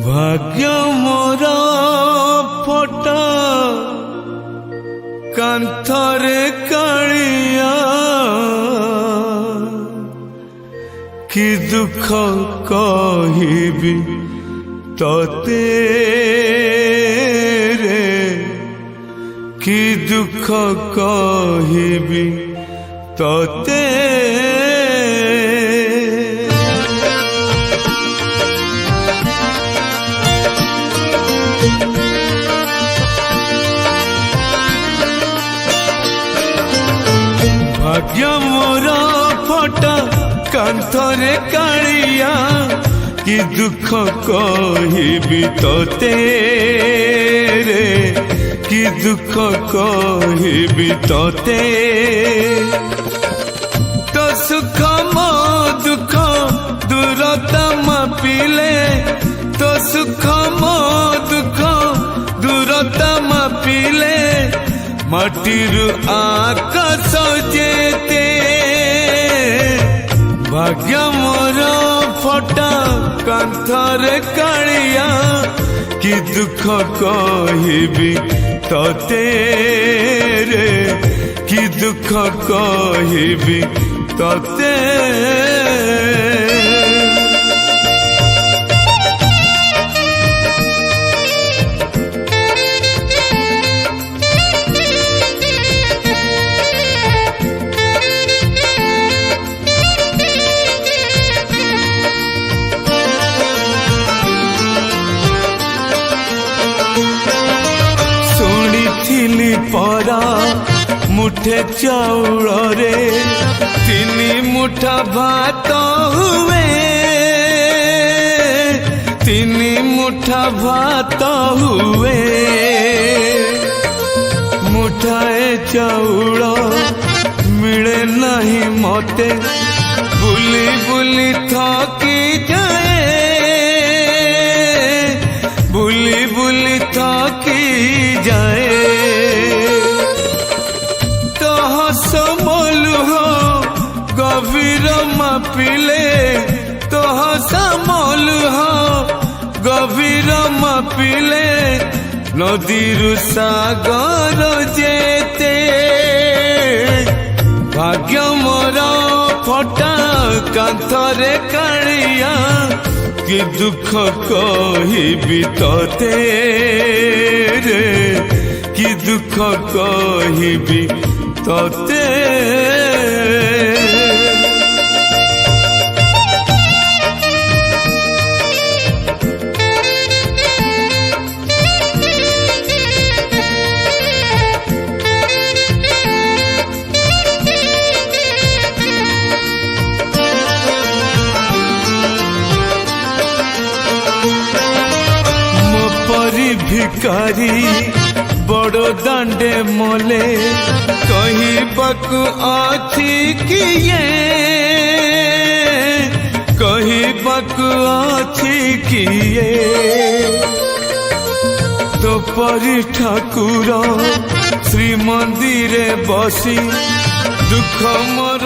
भाग्य मोर फटा कांथरे कालिया कि दुख कहिबी तते रे कि दुख कहिबी तते भाग्य मोर फटा कांथरे कालिया कि दुख कहिबी तते रे कि दुख कहिबी तते तो सुख मो दुख दूरता मापिले तो सुख मो दुख दूरता मापिले माटीरु आकाश जेते भाग्य मोर फटा कांथरे कालिया कि दुख कहिबी तते रे कि दुख कहिबी तते परा मुठे चाउल रे तीनी मुठा भात हुए तीनी मुठा भात हुए मुठाए चाउल मिले नहीं मते बुली बुली थकी जाए बुली बुली थकी जाए समलु हो गभीर मापिले तो समलु हो गभीर मापिले नदीरु सागर जेते भाग्य मोर फटा कांथरे कालिया कि दुख कहिबी तते रे कि दुख कहिबी तते मो परी भिकारी बड़ दांडे मोले कहिबाकु आछि किए कहिबाकु आछि किए तो परी ठाकुर श्री मंदिरे बसी दुख मोर